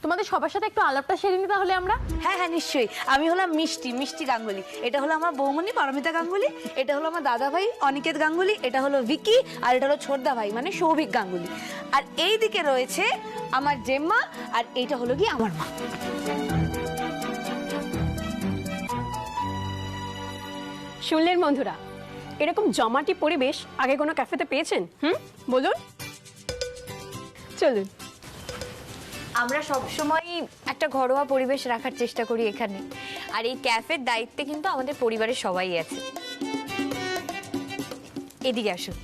তোমাদের সবার সাথে একটু আলাপটা সেরে নি তাহলে আমরা। হ্যাঁ হ্যাঁ নিশ্চয়ই। আমি হলাম মিষ্টি, মিষ্টি গাঙ্গুলি। এটা হলো আমার বৌমনি পারমিতা গাঙ্গুলি। এটা হলো আমার দাদা ভাই অনিকেত গাঙ্গুলি। এটা হলো ভিকি। আর এটা হলো ছোটদা ভাই মানে সৌভিক গাঙ্গুলি। আর এই দিকে রয়েছে আমার জেম্মা। আর এইটা হলো কি আমার মা। শুনলেন বন্ধুরা, এরকম জমাটি পরিবেশ আগে কোনো ক্যাফেতে পেয়েছেন? বলুন। চলুন। আমরা সবসময় একটা ঘরোয়া পরিবেশ রাখার চেষ্টা করি এখানে। আর এই ক্যাফের দায়িত্বে কিন্তু আমাদের পরিবারের সবাই আছে। এদিকে আসুন।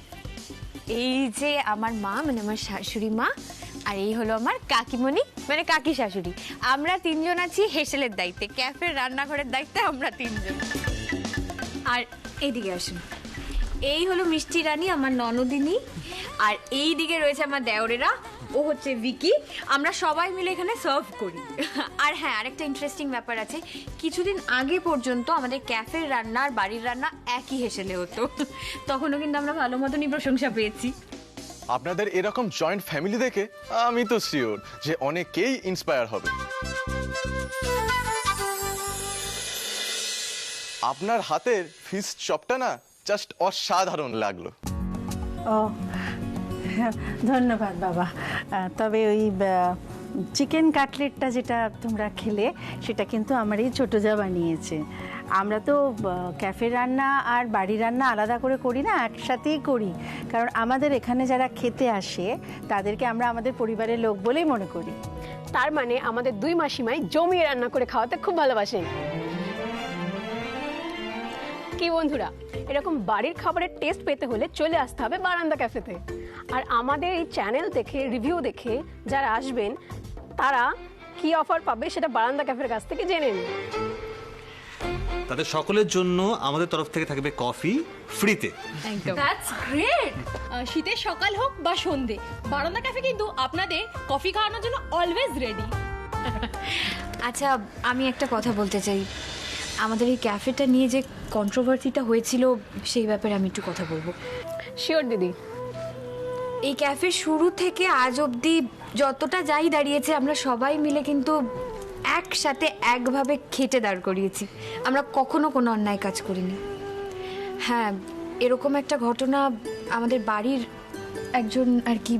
এই যে আমার মা মানে আমার শাশুড়ি মা, আর এই হলো আমার কাকিমণি মানে কাকি শাশুড়ি। আমরা তিনজন আছি হেসেলের দায়িত্বে, ক্যাফের রান্নাঘরের দায়িত্বে আমরা তিনজন। আর এইদিকে আসুন। এই হলো মিষ্টি রানী আমার ননদিনী। আর এই দিকে রয়েছে আমার দেওরেরা, ও হচ্ছে ভিকি। আমরা সবাই মিলে এখানে সার্ভ করি। আর হ্যাঁ, আরেকটা ইন্টারেস্টিং ব্যাপার আছে, কিছুদিন আগে পর্যন্ত আমাদের ক্যাফের রান্না আর বাড়ির রান্না একই হেসেলে হতো। তখনও কিন্তু আমরা ভালো মতনই প্রশংসা পেয়েছি। আপনাদের এরকম জয়েন্ট ফ্যামিলি দেখে আমি তো শিওর যে অনেকেই ইন্সপায়ার হবে। আপনার হাতের ফিশ চপটা না জাস্ট অসাধারণ লাগলো। ও ধন্যবাদ বাবা। তবে ওই চিকেন কাটলেটটা যেটা তোমরা খেলে সেটা কিন্তু আমার এই ছোটো যা বানিয়েছে। আমরা তো ক্যাফে রান্না আর বাড়ি রান্না আলাদা করে করি না, একসাথেই করি। কারণ আমাদের এখানে যারা খেতে আসে তাদেরকে আমরা আমাদের পরিবারের লোক বলেই মনে করি। তার মানে আমাদের দুই মাসিমাই জমিয়ে রান্না করে খাওয়াতে খুব ভালোবাসেন। কি বন্ধুরা, এরকম বাড়ির খাবারের টেস্ট পেতে হলে চলে আসতে হবে বারান্দা ক্যাফেতে। আর আমাদের এই চ্যানেল দেখে, রিভিউ দেখে যারা আসবেন তারা কি অফার পাবে সেটা বারান্দা ক্যাফের কাছ থেকে জেনে নিন। তাদের সকলের জন্য আমাদের তরফ থেকে থাকবে কফি ফ্রিতে। That's great. শীতের সকাল হোক বা সন্ধে, বারান্দা ক্যাফে কিন্তু আপনাদের কফি খাওয়ানোর জন্য অলওয়েজ রেডি। আচ্ছা, আমি একটা কথা বলতে চাই। আমাদের এই ক্যাফেটা নিয়ে যে কন্ট্রোভার্সিটা হয়েছিল সেই ব্যাপারে আমি একটু কথা বলবো। শিওর দিদি। এই ক্যাফে শুরু থেকে আজ অবধি যতটা যাই দাঁড়িয়েছে আমরা সবাই মিলে কিন্তু একসাথে একভাবে খেটে দাঁড় করিয়েছি। আমরা কখনো কোনো অন্যায় কাজ করিনি। হ্যাঁ, এরকম একটা ঘটনা আমাদের বাড়ির একজন আর কি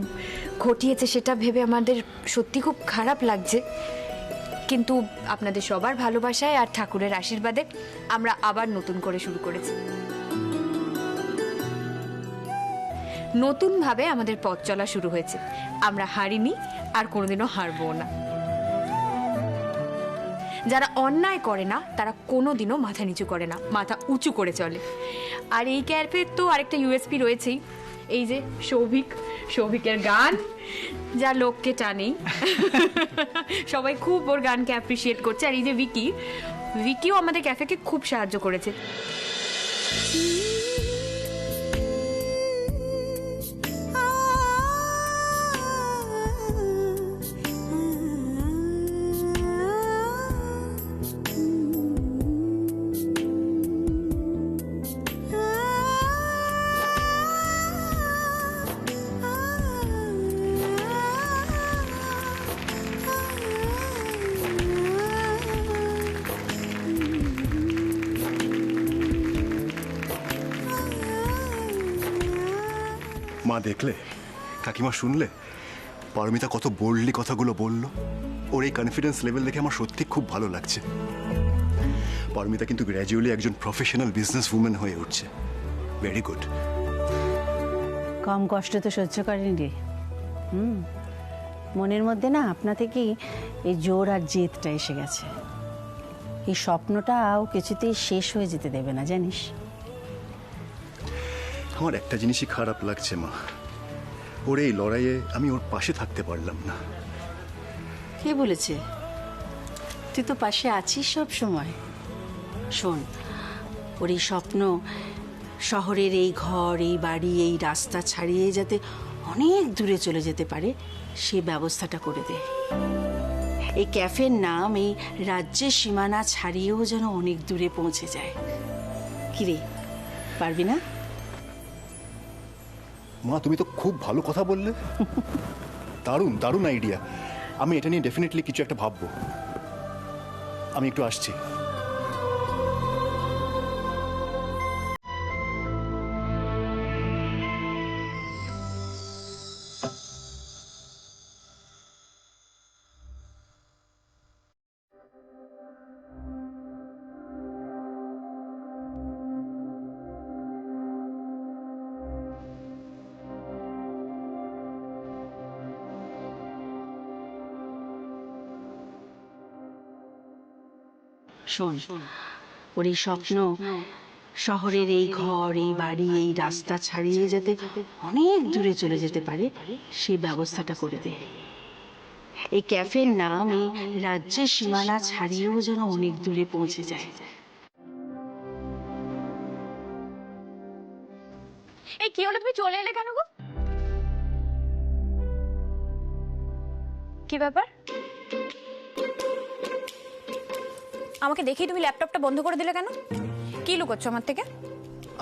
ঘটিয়েছে, সেটা ভেবে আমাদের সত্যি খুব খারাপ লাগছে। কিন্তু আপনাদের সবার ভালোবাসায় আর ঠাকুরের আশীর্বাদে আমরা আবার নতুন করে শুরু করেছি। নতুনভাবে আমাদের পথ চলা শুরু হয়েছে। আমরা হারিনি আর কোনোদিনও হারবো না। যারা অন্যায় করে না তারা কোনোদিনও মাথা নিচু করে না, মাথা উঁচু করে চলে। আর এই ক্যাফের তো আরেকটা ইউএসপি রয়েছেই, এই যে সৌভিকের গান যা লোককে টানেই। সবাই খুব ওর গানকে অ্যাপ্রিসিয়েট করছে। আর এই যে ভিকিও আমাদের ক্যাফেকে খুব সাহায্য করেছে। মা দেখলে, কাকিমা শুনলে পারমিতা কত বোল্ডলি কথাগুলো বললো। ওর এই কনফিডেন্স লেভেল দেখে আমার সত্যি খুব ভালো লাগছে। পারমিতা কিন্তু গ্র্যাজুয়ালি একজন প্রফেশনাল বিজনেস উম্যান হয়ে উঠছে। Very good. কম কষ্ট তো সহ্য করেনি রে। মনের মধ্যে না আপনা থেকেই এই জোর আর জেদটা এসে গেছে। এই স্বপ্নটাও কিছুতেই শেষ হয়ে যেতে দেবে না, জানিস। আমার একটা জিনিসই খারাপ লাগছে মা, ওর এই লড়াইয়ে আমি ওর পাশে থাকতে পারলাম না। কে বলেছে? তুই তো পাশে আছিস সব সময়। শোন, ওর এই স্বপ্ন শহরের এই ঘর, এই বাড়ি, এই রাস্তা ছাড়িয়ে যাতে অনেক দূরে চলে যেতে পারে সে ব্যবস্থাটা করে দে। এই ক্যাফের নাম এই রাজ্যের সীমানা ছাড়িয়েও যেন অনেক দূরে পৌঁছে যায়। কিরে, পারবি না? মা তুমি তো খুব ভালো কথা বললে। দারুণ দারুণ আইডিয়া। আমি এটা নিয়ে ডেফিনেটলি কিছু একটা ভাববো। আমি একটু আসছি। শোন, ওর এই স্বপ্ন শহরের এই ঘর, এই বাড়ি, এই রাস্তা ছাড়িয়ে যাতে অনেক দূরে চলে যেতে পারে সেই ব্যবস্থাটা করে দে। এই ক্যাফের নাম এই রাজ্যের সীমানা ছাড়িয়েও যেন অনেক দূরে পৌঁছে যায়। এই কি হলো, তুমি চলে এলে কেন গো? কি ব্যাপার? আমাকে দেখেই তুমি ল্যাপটপটা বন্ধ করে দিলে কেন? কি লুকোচ্ছ আমার থেকে?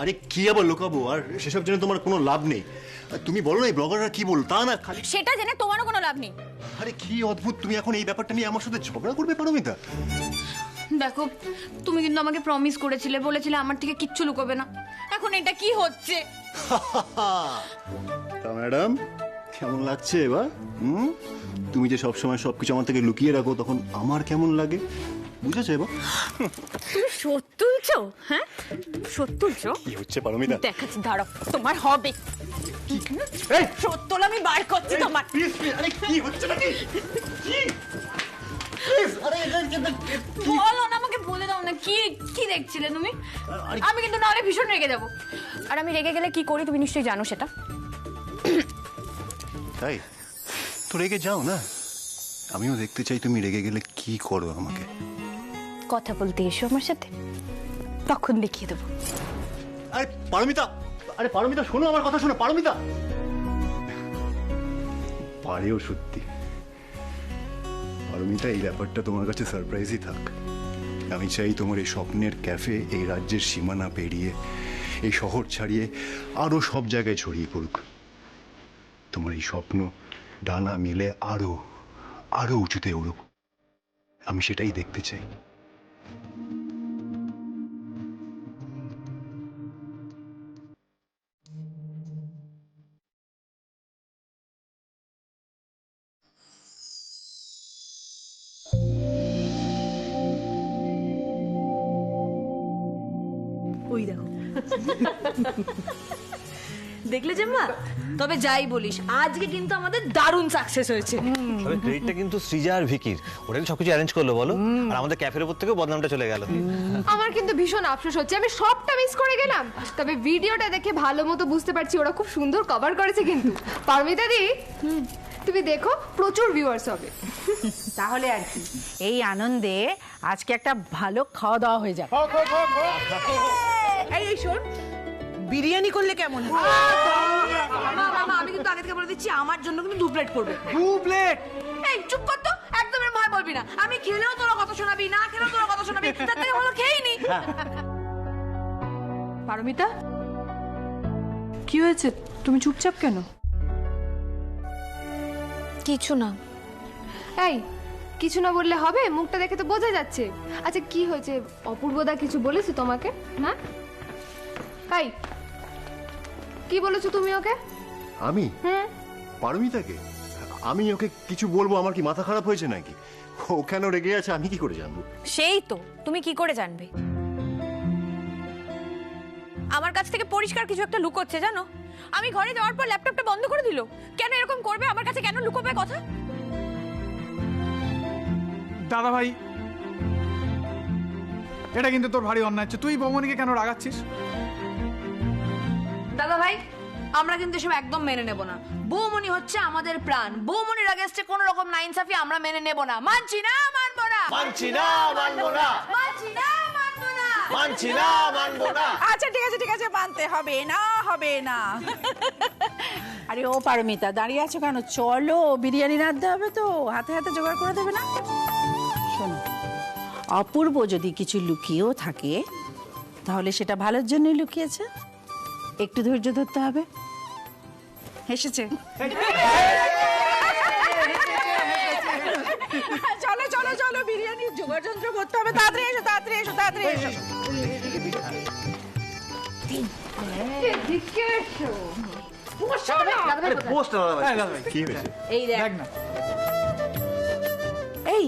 আরে কি আবার লুকাবো, আর সেসব জেনে তোমার কোনো লাভ নেই। তুমি বলো না এই ব্লগাররা কি বল, তা না খালি সেটা জেনে তোমারও কোনো লাভ নেই। আরে কি অদ্ভুত, তুমি এখন এই ব্যাপারটা নিয়ে আমার সাথে ঝগড়া করবে পারমিতা? দেখো, তুমি কিন্তু আমাকে প্রমিস করেছিলে, বলেছিলে আমার থেকে কিচ্ছু লুকোবে না। এখন এটা কি হচ্ছে? তা ম্যাডাম কেমন লাগছে এবার? তুমি যে সবসময় সবকিছু আমার থেকে লুকিয়ে রাখো, তখন আমার কেমন লাগে বুঝেছো এবার? তুমি সত্যি তুলছো? হ্যাঁ সত্যি তুলছো? কি হচ্ছে পারমিতা? দেখাচ্ছি, দাঁড়াও, তোমার হবে। এই সত্যি আমি বার করছি তোমার। প্লিজ প্লিজ, আরে কি হচ্ছে নাকি? কি প্লিজ, আরে বলো না, আমাকে বলে দাও না, কি কি দেখছিলে তুমি? আমি কিন্তু নাহলে ভীষণ রেগে যাবো। আর আমি রেগে গেলে কি করি তুমি নিশ্চয়ই জানো সেটা। তাই তো রেগে যাও না, আমিও দেখতে চাই তুমি রেগে গেলে কি করো আমাকে। কথা বলতে এসো আমার সাথে, তখন দেখিয়ে দেবো। আরে পারমিতা, আরে পারমিতা শোনো আমার কথা, শোনো পারমিতা। পারেও সত্যি পারমিতা, এই ব্যাপারটা তোমার কাছে সারপ্রাইজই থাক। আমি চাই তোমার এই স্বপ্নের ক্যাফে এই রাজ্যের সীমানা পেরিয়ে, এই শহর ছাড়িয়ে আরো সব জায়গায় ছড়িয়ে পড়ুক। তোমার এই স্বপ্ন ডানা মিলে আরো আরো উঁচুতে উড়ুক, আমি সেটাই দেখতে চাই। ওই দেখো, দেখলে যে মা, তবে যাই বলিস আজকে কিন্তু আমাদের দারুণ সাকসেস হয়েছে। তবে ক্রেডিটটা কিন্তু সৃজা আর ভিকির, ওরা সবকিছু অ্যারেঞ্জ করলো বলো, আর আমাদের ক্যাফের উপর থেকেও বদনামটা চলে গেল। আমার কিন্তু ভীষণ আফসোস হচ্ছে, আমি সবটা মিস করে গেলাম। তবে ভিডিওটা দেখে ভালো মতো বুঝতে পারছি ওরা খুব সুন্দর কভার করেছে। কিন্তু পারমিতা দি, তুমি দেখো প্রচুর ভিউয়ার্স হবে। তাহলে আর কি, এই আনন্দে আজকে একটা ভালো খাওয়া দাওয়া হয়ে যাবে। এই শোন, বিরিয়ানি করলে কেমন? আমি কিন্তু আগে থেকে বলে দিচ্ছি আমার জন্য কিন্তু 2 প্লেট করবে। 2 প্লেট? এই চুপ কর তো, একদম এর ভয় বলবি না। আমি খেলেও তোরা কথা শোনাবি, না খেলেও তোরা কথা শোনাবি, তার থেকে ভালো খেয়েই নি। পারমিতা, কি হয়েছে? তুমি চুপচাপ কেন? কিছু না। এই, কিছু না বললে হবে? মুখটা দেখে তো বোঝা যাচ্ছে। আচ্ছা কি হয়েছে? অপূর্বদা কিছু বলেছে তোমাকে? হ্যাঁ, এই কি বলেছো তুমি ওকে? আমি পারমিতাকে? আমি ওকে কিছু বলবো? আমার কি মাথা খারাপ হয়েছে নাকি? ও কেন রেগে আছে আমি কি করে জানবো? সেই তো, তুমি কি করে জানবে? আমার কাছ থেকে পরিষ্কার কিছু একটা লুকোচ্ছে জানো। আমি ঘরে যাওয়ার পর ল্যাপটপটা বন্ধ করে দিল। কেন এরকম করবে? আমার কাছে কেন লুকোবে কথা? দাদা ভাই, এটা কিন্তু তোর ভারী অন্যায় হচ্ছে। তুই বৌমনিকে কেন রাগাচ্ছিস? দাদা ভাই, আমরা কিন্তু এসব একদম মেনে নেব না। বৌমনি হচ্ছে আমাদের প্রাণ। বৌমনির আগেস্টে কোন রকম নাইনসাফি আমরা মেনে নেব না। মানছি না, মানবো না, মানছি না, মানবো না, মানছি না, মানবো না, মানছি না, মানবো না। আচ্ছা ঠিক আছে, ঠিক আছে, মানতে হবে না, হবে না। আরে ও পারমিতা, দাঁড়িয়ে আছো কেন? চলো, বিরিয়ানি রাঁধতে হবে তো, হাতে হাতে জোগাড় করে দেবে না? শোনো, অপূর্ব যদি কিছু লুকিয়েও থাকে তাহলে সেটা ভালোর জন্যই লুকিয়েছে। একটু ধৈর্য ধরতে হবে। হেসেছে। চলো চলো চলো বিরিয়ানির জোগাড় যন্ত্র করতে হবে, তাড়াতাড়ি এসো তাড়াতাড়ি এসো তাড়াতাড়ি এসো। এদিকে এসো। কি হয়েছে? এই দেখ দেখ না এই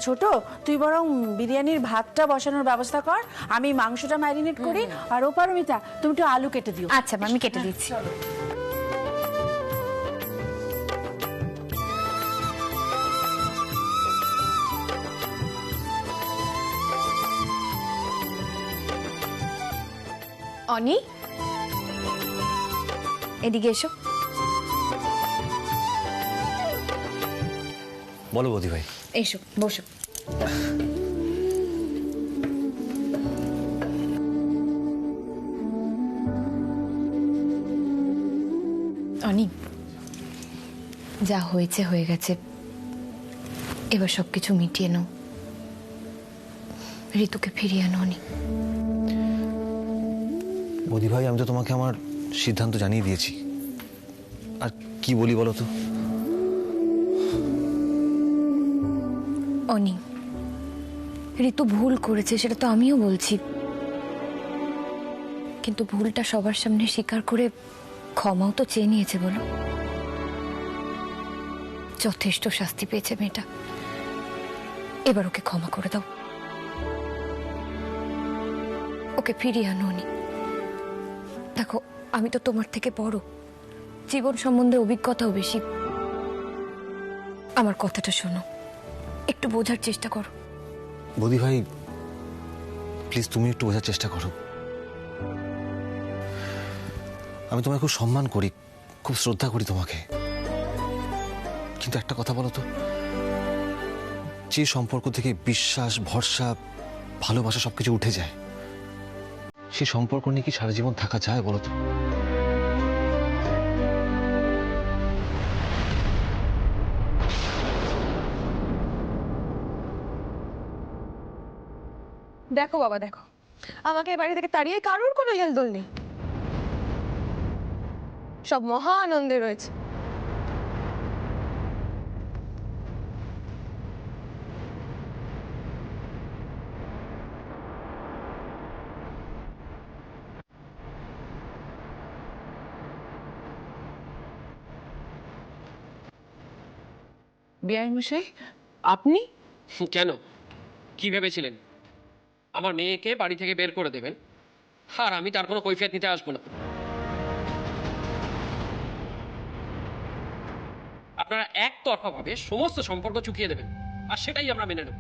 ছোট, তুই বরং বিরিয়ানির ভাতটা বসানোর ব্যবস্থা কর, আমি মাংসটা ম্যারিনেট করি। আর ও পারমিতা, তুমি একটু আলু কেটে দিও। আচ্ছা মা, আমি কেটে দিচ্ছি। অনি, এদিকে এসো। বলো বৌদি ভাই। এসো বসো। অনি, যা হয়েছে হয়ে গেছে, এবার সবকিছু মিটিয়ে নাও। ঋতুকে ফিরিয়ে আনো অনি। বৌদি ভাই, আমি তো তোমাকে আমার সিদ্ধান্ত জানিয়ে দিয়েছি, আর কি বলি বলো তো। অনি, ঋতু ভুল করেছে, সেটা তো আমিও বলছি, কিন্তু ভুলটা সবার সামনে স্বীকার করে ক্ষমাও তো চেয়ে নিয়েছে। বলো, যথেষ্ট শাস্তি পেয়েছে মেয়েটা, এবার ওকে ক্ষমা করে দাও, ওকে ফিরিয়ে আনো। অনি দেখো, আমি তো তোমার থেকে বড়, জীবন সম্বন্ধে অভিজ্ঞতাও বেশি। আমার কথাটা শোনো, একটু বোঝার চেষ্টা করো। বৌদি ভাই প্লিজ, তুমি একটু বোঝার চেষ্টা করো। আমি তোমায় খুব সম্মান করি, খুব শ্রদ্ধা করি তোমাকে, কিন্তু একটা কথা বলো তো, যে সম্পর্ক থেকে বিশ্বাস, ভরসা, ভালোবাসা সবকিছু উঠে যায়, সেই সম্পর্ক নিয়ে কি সারা জীবন থাকা যায় বলো তো? দেখো বাবা দেখো, আমাকে বাড়ি থেকে তাড়িয়ে কারোর কোনো হেলদোল নেই, সব মহা আনন্দে রয়েছে। বেআই মশাই, আপনি? কেন, কি ভেবেছিলেন আমার মেয়েকে বাড়ি থেকে বের করে দেবেন আর আমি তার কোনো কৈফিয়ত নিতে আসবো না? আপনারা একতরফা ভাবে সমস্ত সম্পর্ক চুকিয়ে দেবেন আর সেটাই আমরা মেনে নেব,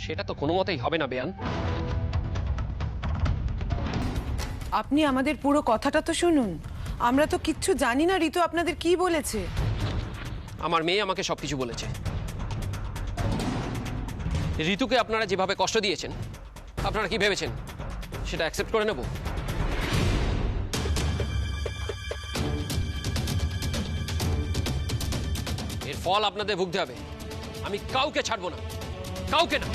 সেটা তো কোনো মতেই হবে না বেয়ান। আপনি আমাদের পুরো কথাটা তো শুনুন, আমরা তো কিচ্ছু জানি না ঋতু আপনাদের কি বলেছে। আমার মেয়ে আমাকে সবকিছু বলেছে। ঋতুকে আপনারা যেভাবে কষ্ট দিয়েছেন, আপনারা কি ভেবেছেন সেটা অ্যাকসেপ্ট করে নেব? এর ফল আপনাদের ভুগতে হবে। আমি কাউকে ছাড়বো না, কাউকে না।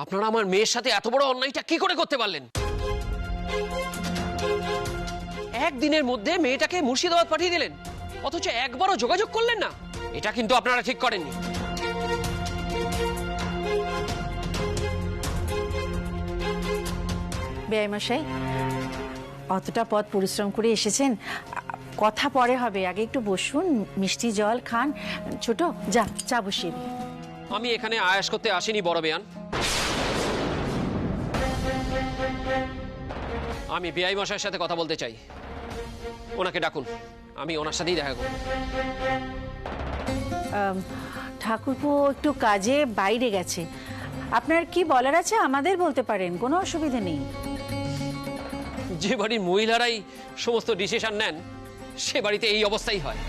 আপনারা আমার মেয়ের সাথে এত বড় অন্যায়টা কি করে করতে পারলেন? একদিনের মধ্যে মেয়েটাকে মুর্শিদাবাদ পাঠিয়ে দিলেন, অথচ একবারও যোগাযোগ করলেন না। এটা কিন্তু আপনারা ঠিক করেননি। বেআই মশাই, অতটা পথ পরিশ্রম করে এসেছেন, কথা পরে হবে, আগে একটু বসুন, মিষ্টি জল খান। ছোট, যা চা বসিয়ে দি। আমি এখানে আয়াস করতে আসিনি বড় বেয়ান। আমি বেআই মশাইয়ের সাথে কথা বলতে চাই, ওনাকে ডাকুন, আমি ওনার সাথেই দেখা করব। ঠাকুরপো একটু কাজে বাইরে গেছে, আপনার কি বলার আছে আমাদের বলতে পারেন, কোনো অসুবিধা নেই। যে বাড়ির মহিলারাই সমস্ত ডিসিশন নেন, সে বাড়িতে এই অবস্থাই হয়।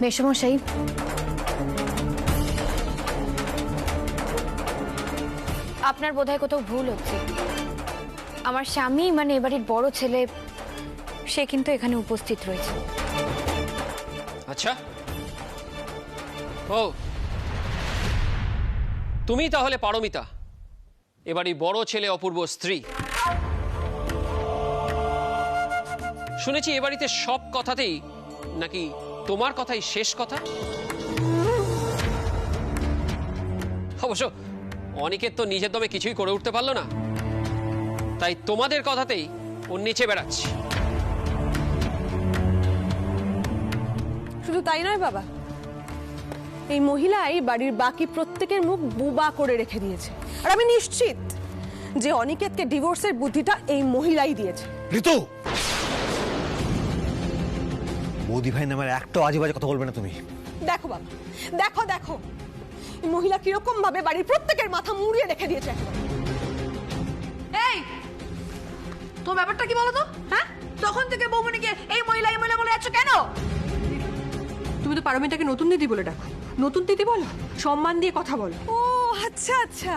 মেসমশাই, আপনার বোধহয় কোথাও ভুল হচ্ছে। আমার স্বামী মানে এবাড়ির বড় ছেলে, সে কিন্তু এখানে উপস্থিত রয়েছে। আচ্ছা, ও তুমি তাহলে পারমিতা, এবারই বড় ছেলে অপূর্ব স্ত্রী। শুনেছি এ বাড়িতে সব কথাতেই নাকি তোমার কথাই শেষ কথা। অবশ্য অনিকেত তো নিজের দমে কিছুই করে উঠতে পারলো না, তাই তোমাদের কথাতেই ও নিচে বেড়াচ্ছে। শুধু তাই নয় বাবা, এই মহিলাই বাড়ির বাকি প্রত্যেকের মুখ বুবা করে রেখে দিয়েছে। আর আমি নিশ্চিত যে অনিকেতকে ডিভোর্সের বুদ্ধিটা এই মহিলাই দিয়েছে। ঋতু, বৌদি ভাই নামের একটা আজে বাজে কথা বলবে না তুমি। দেখো বাবা, দেখো দেখো এই মহিলা কিরকম ভাবে বাড়ির প্রত্যেকের মাথা মুড়িয়ে রেখে দিয়েছে একেবারে। এই তো ব্যাপারটা কি বলো তো? হ্যাঁ, তখন থেকে বৌমনিকে এই মহিলা বলে যাচ্ছ কেন? তুমি তো পারমিতাকে নতুন দিদি বলে ডাকো। নতুন দিদি বলো, সম্মান দিয়ে কথা বলো। ও আচ্ছা আচ্ছা,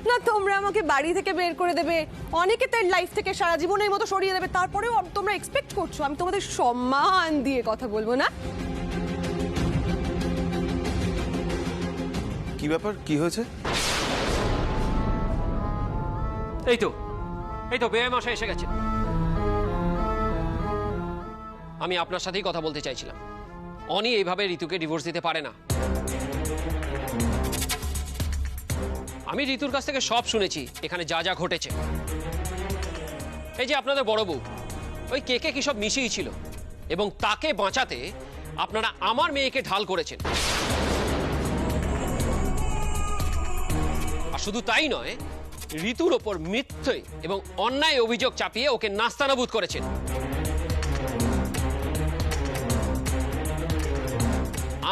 না তোমরা আমাকে বাড়ি থেকে বের করে দেবে, অনিকেতের লাইফ থেকে সারা জীবনের মতো সরিয়ে দেবে, তারপরেও তোমরা এক্সপেক্ট করছো আমি তোমাদের সম্মান দিয়ে কথা বলবো না? কি ব্যাপার, কি হয়েছে? এই তো বেয়াই মশাই এসে গেছে। আমি আপনার সাথেই কথা বলতে চাইছিলাম। অনি এইভাবে ঋতুকে ডিভোর্স দিতে পারে না। আমি ঋতুর কাছ থেকে সব শুনেছি এখানে যা যা ঘটেছে। এই যে আপনাদের বড় বউ ওই কেকে কি সব মিশিয়ে ছিল, এবং তাকে বাঁচাতে আপনারা আমার মেয়েকে ঢাল করেছেন। আর শুধু তাই নয়, ঋতুর ওপর মিথ্যে এবং অন্যায় অভিযোগ চাপিয়ে ওকে নাস্তানাবুদ করেছেন।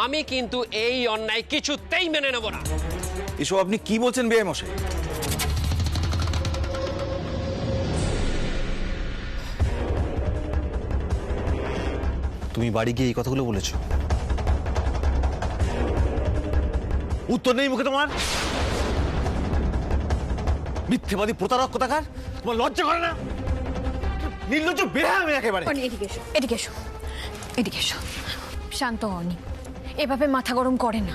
আমি কিন্তু এই অন্যায় কিছুতেই মেনে নেব না। এসব আপনি কি বলছেন বেয়াই মশাই? তুমি বাড়ি গিয়ে এই কথাগুলো বলেছো? উত্তর নেই মুখে তোমার? মিথ্যেবাদী প্রতারক কোথাকার, তোমার লজ্জা করে না? নির্লজ্জ বেহায়া আমি একেবারে। এদিকে এসো, এদিকে এসো, এদিকে এসো। শান্ত হওনি, এভাবে মাথা গরম করে না।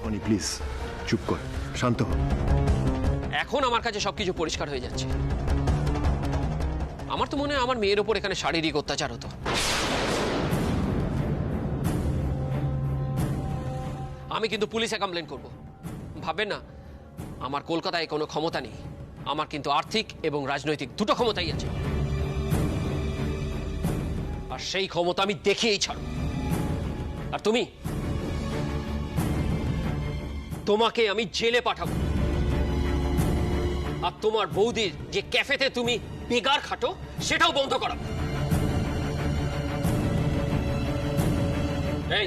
অনি প্লিজ চুপ কর, শান্ত হ। এখন আমার কাছে সবকিছু পরিষ্কার হয়ে যাচ্ছে। আমার তো মনে হয় আমার মেয়ের ওপর এখানে শারীরিক অত্যাচার হতো। আমি কিন্তু পুলিশে কমপ্লেন করব। ভাববেন না আমার কলকাতায় কোনো ক্ষমতা নেই। আমার কিন্তু আর্থিক এবং রাজনৈতিক দুটো ক্ষমতাই আছে, আর সেই ক্ষমতা আমি দেখিয়েই ছাড়ব। আর তোমাকে আমি জেলে পাঠাবো। আর তোমার বৌদির যে ক্যাফেতে তুমি বেগার খাটো সেটাও বন্ধ করাবো। এই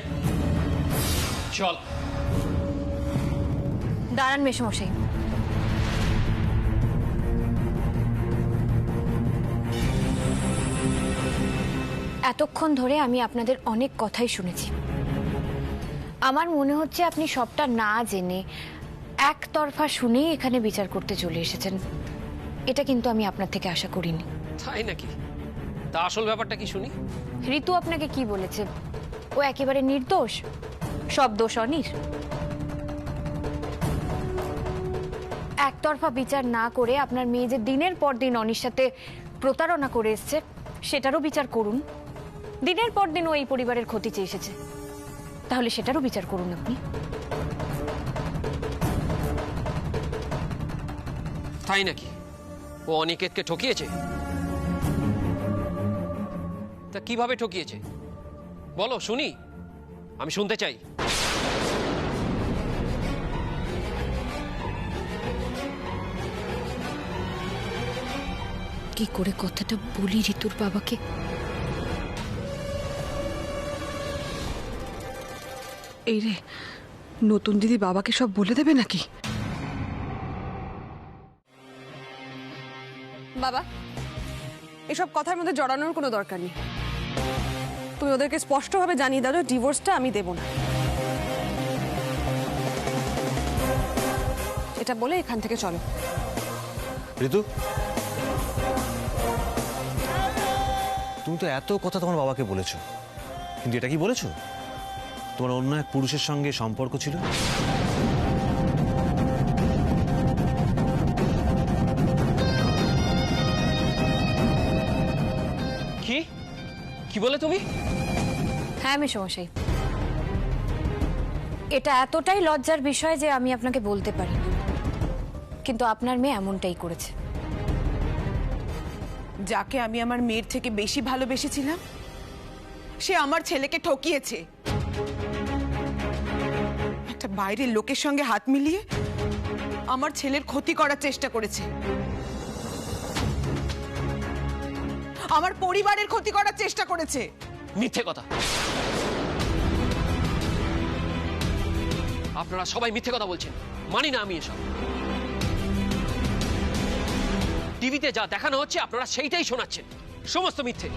চল। দাঁড়ান মেশমশাই, এতক্ষণ ধরে আমি আপনাদের অনেক কথাই শুনেছি। আমার মনে হচ্ছে আপনি সবটা না জেনে একতরফা শুনেই এখানে বিচার করতে চলে এসেছেন। এটা কিন্তু আমি আপনার থেকে আশা করিনি। তাই নাকি? তা আসল ব্যাপারটা কি শুনি। ঋতু আপনাকে কি বলেছে? ও একেবারে নির্দোষ, সব দোষ অনির। একতরফা বিচার না করে আপনার মেয়ে যে দিনের পর দিন অনির সাথে প্রতারণা করে এসছে সেটারও বিচার করুন। দিনের পর দিন ও এই পরিবারের ক্ষতি চেয়ে এসেছে, তাহলে সেটারও বিচার করুন আপনি। তাই নাকি? ও অনিকেতকে ঠকিয়েছে? তা কিভাবে ঠকিয়েছে বলো শুনি, আমি শুনতে চাই। কি করে কথাটা বলি ঋতুর বাবাকে? এই রে, নতুন দিদি বাবাকে সব বলে দেবে নাকি? বাবা, এসব কথার মধ্যে জড়ানোর কোনো দরকার নেই। তুমি ওদেরকে স্পষ্টভাবে জানিয়ে দাও ডিভোর্সটা আমি দেব না, এটা বলে এখান থেকে চলো। ঋতু, তুমি তো এত কথা তোমার বাবাকে বলেছো, কিন্তু এটা কি বলেছো তোমার অন্য এক পুরুষের সঙ্গে সম্পর্ক ছিল? কি বলে তুমি? হ্যাঁ মেসোমশাই, এটা এতটাই লজ্জার বিষয় যে আমি আপনাকে বলতে পারি না, কিন্তু আপনার মেয়ে এমনটাই করেছে। যাকে আমি আমার মেয়ের থেকে বেশি ভালোবেসেছিলাম সে আমার ছেলেকে ঠকিয়েছে। একটা বাইরের লোকের সঙ্গে হাত মিলিয়ে আমার ছেলের ক্ষতি করার চেষ্টা করেছে, আমার পরিবারের ক্ষতি করার চেষ্টা করেছে। মিথ্যে কথা, আপনারা সবাই মিথ্যে কথা বলছেন, মানি না আমি এসব। টিভিতে যা দেখানো হচ্ছে আপনারা সেইটাই শোনাচ্ছেন, সমস্ত মিথ্যে।